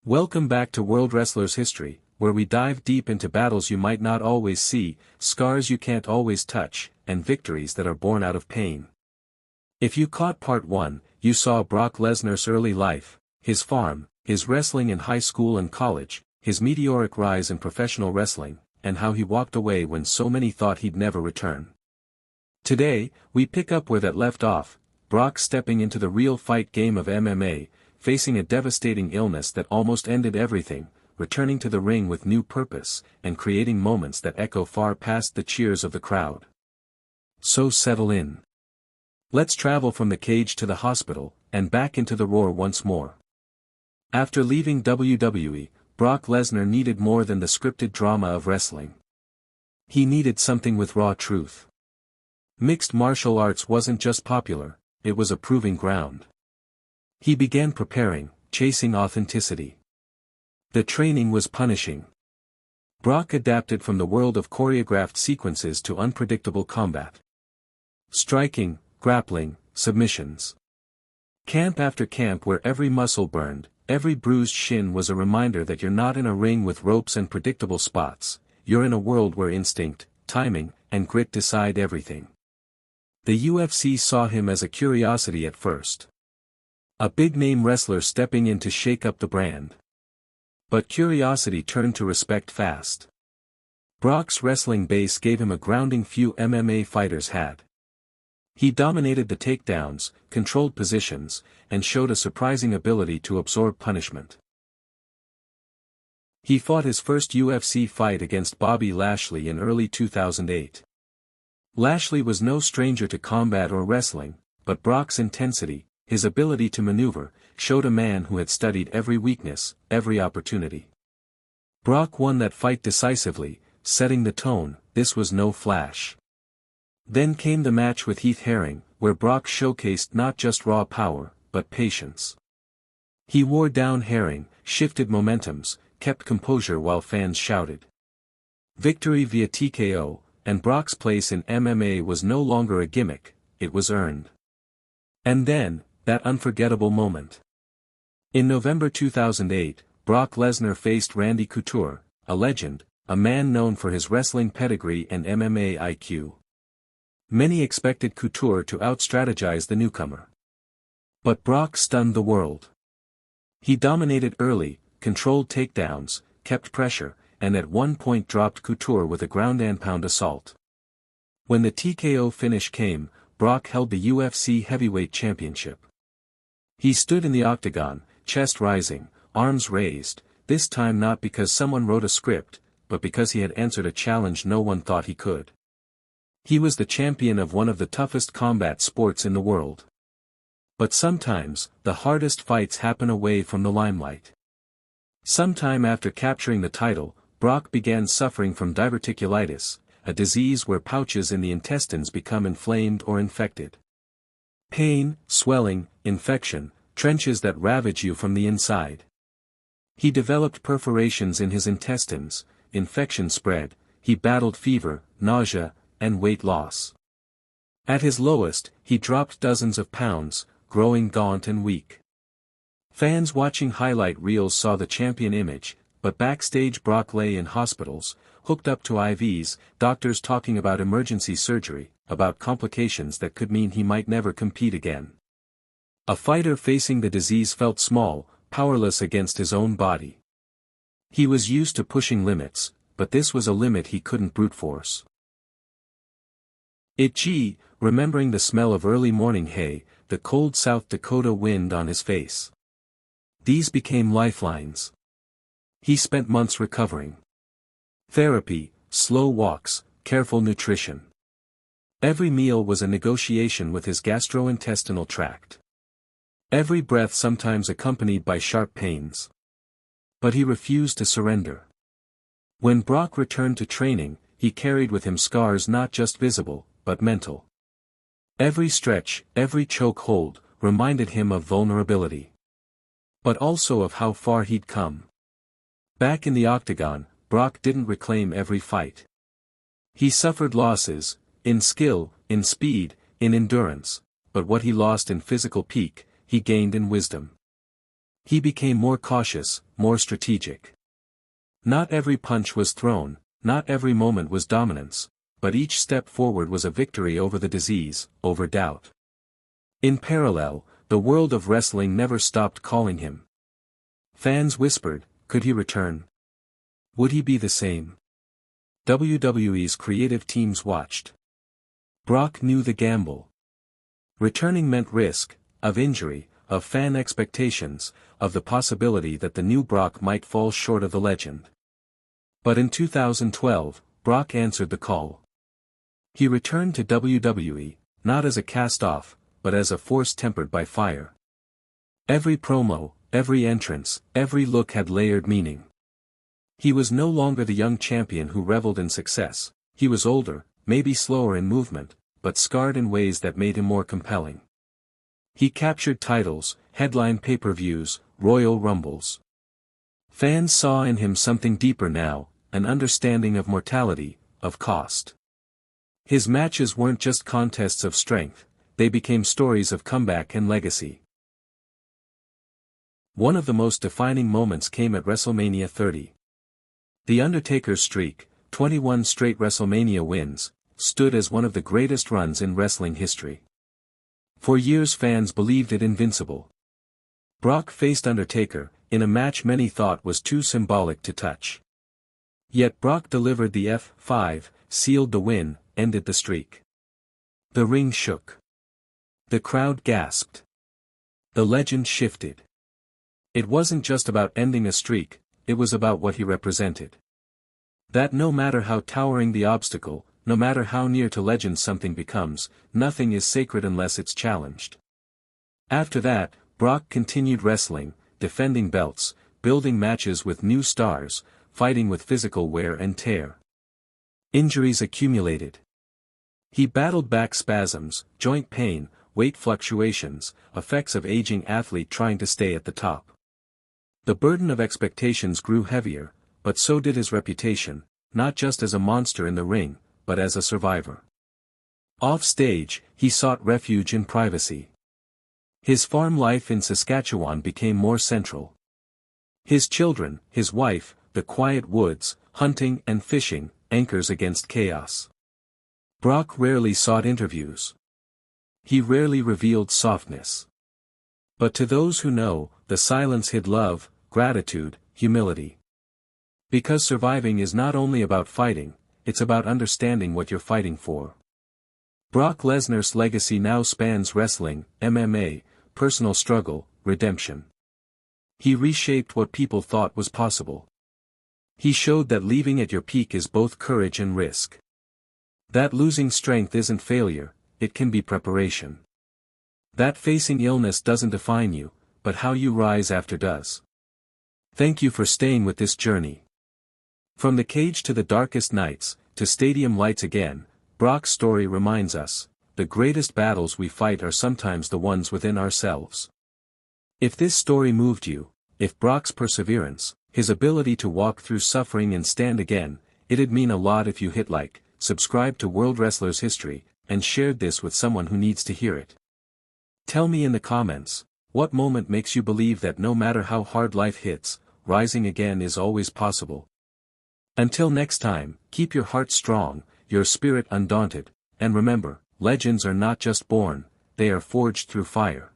Welcome back to World Wrestlers History, where we dive deep into battles you might not always see, scars you can't always touch, and victories that are born out of pain. If you caught part 1, you saw Brock Lesnar's early life, his farm, his wrestling in high school and college, his meteoric rise in professional wrestling, and how he walked away when so many thought he'd never return. Today, we pick up where that left off, Brock stepping into the real fight game of MMA, facing a devastating illness that almost ended everything, returning to the ring with new purpose, and creating moments that echo far past the cheers of the crowd. So settle in. Let's travel from the cage to the hospital, and back into the roar once more. After leaving WWE, Brock Lesnar needed more than the scripted drama of wrestling. He needed something with raw truth. Mixed martial arts wasn't just popular, it was a proving ground. He began preparing, chasing authenticity. The training was punishing. Brock adapted from the world of choreographed sequences to unpredictable combat. Striking, grappling, submissions. Camp after camp where every muscle burned, every bruised shin was a reminder that you're not in a ring with ropes and predictable spots, you're in a world where instinct, timing, and grit decide everything. The UFC saw him as a curiosity at first. A big-name wrestler stepping in to shake up the brand. But curiosity turned to respect fast. Brock's wrestling base gave him a grounding few MMA fighters had. He dominated the takedowns, controlled positions, and showed a surprising ability to absorb punishment. He fought his first UFC fight against Bobby Lashley in early 2008. Lashley was no stranger to combat or wrestling, but Brock's intensity, his ability to maneuver, showed a man who had studied every weakness, every opportunity. Brock won that fight decisively, setting the tone. This was no flash. Then came the match with Heath Herring, where Brock showcased not just raw power, but patience. He wore down Herring, shifted momentums, kept composure while fans shouted. Victory via TKO, and Brock's place in MMA was no longer a gimmick, it was earned. And then, that unforgettable moment. In November 2008, Brock Lesnar faced Randy Couture, a legend, a man known for his wrestling pedigree and MMA IQ. Many expected Couture to outstrategize the newcomer. But Brock stunned the world. He dominated early, controlled takedowns, kept pressure, and at one point dropped Couture with a ground-and-pound assault. When the TKO finish came, Brock held the UFC Heavyweight Championship. He stood in the octagon, chest rising, arms raised, this time not because someone wrote a script, but because he had answered a challenge no one thought he could. He was the champion of one of the toughest combat sports in the world. But sometimes, the hardest fights happen away from the limelight. Sometime after capturing the title, Brock began suffering from diverticulitis, a disease where pouches in the intestines become inflamed or infected. Pain, swelling, infection, trenches that ravage you from the inside. He developed perforations in his intestines, infection spread, he battled fever, nausea, and weight loss. At his lowest, he dropped dozens of pounds, growing gaunt and weak. Fans watching highlight reels saw the champion image, but backstage Brock lay in hospitals, hooked up to IVs, doctors talking about emergency surgery, about complications that could mean he might never compete again. A fighter facing the disease felt small, powerless against his own body. He was used to pushing limits, but this was a limit he couldn't brute force. Remembering the smell of early morning hay, the cold South Dakota wind on his face. These became lifelines. He spent months recovering. Therapy, slow walks, careful nutrition. Every meal was a negotiation with his gastrointestinal tract. Every breath sometimes accompanied by sharp pains. But he refused to surrender. When Brock returned to training, he carried with him scars not just visible, but mental. Every stretch, every choke hold, reminded him of vulnerability. But also of how far he'd come. Back in the octagon, Brock didn't reclaim every fight. He suffered losses, in skill, in speed, in endurance, but what he lost in physical peak, he gained in wisdom. He became more cautious, more strategic. Not every punch was thrown, not every moment was dominance, but each step forward was a victory over the disease, over doubt. In parallel, the world of wrestling never stopped calling him. Fans whispered, could he return? Would he be the same? WWE's creative teams watched. Brock knew the gamble. Returning meant risk, of injury, of fan expectations, of the possibility that the new Brock might fall short of the legend. But in 2012, Brock answered the call. He returned to WWE, not as a cast-off, but as a force tempered by fire. Every promo, every entrance, every look had layered meaning. He was no longer the young champion who reveled in success. He was older, maybe slower in movement, but scarred in ways that made him more compelling. He captured titles, headline pay-per-views, Royal Rumbles. Fans saw in him something deeper now, an understanding of mortality, of cost. His matches weren't just contests of strength, they became stories of comeback and legacy. One of the most defining moments came at WrestleMania 30. The Undertaker's streak, 21 straight WrestleMania wins, stood as one of the greatest runs in wrestling history. For years fans believed it invincible. Brock faced Undertaker, in a match many thought was too symbolic to touch. Yet Brock delivered the F5, sealed the win, ended the streak. The ring shook. The crowd gasped. The legend shifted. It wasn't just about ending a streak, it was about what he represented. That no matter how towering the obstacle, no matter how near to legend something becomes, nothing is sacred unless it's challenged. After that, Brock continued wrestling, defending belts, building matches with new stars, fighting with physical wear and tear. Injuries accumulated. He battled back spasms, joint pain, weight fluctuations, effects of aging athlete trying to stay at the top. The burden of expectations grew heavier, but so did his reputation, not just as a monster in the ring, but as a survivor. Off stage, he sought refuge in privacy. His farm life in Saskatchewan became more central. His children, his wife, the quiet woods, hunting and fishing, anchors against chaos. Brock rarely sought interviews. He rarely revealed softness. But to those who know, the silence hid love, gratitude, humility. Because surviving is not only about fighting, it's about understanding what you're fighting for. Brock Lesnar's legacy now spans wrestling, MMA, personal struggle, redemption. He reshaped what people thought was possible. He showed that leaving at your peak is both courage and risk. That losing strength isn't failure, it can be preparation. That facing illness doesn't define you, but how you rise after does. Thank you for staying with this journey. From the cage to the darkest nights, to stadium lights again, Brock's story reminds us, the greatest battles we fight are sometimes the ones within ourselves. If this story moved you, if Brock's perseverance, his ability to walk through suffering and stand again, it'd mean a lot if you hit like, subscribe to World Wrestlers History, and shared this with someone who needs to hear it. Tell me in the comments, what moment makes you believe that no matter how hard life hits, rising again is always possible? Until next time, keep your heart strong, your spirit undaunted, and remember, legends are not just born, they are forged through fire.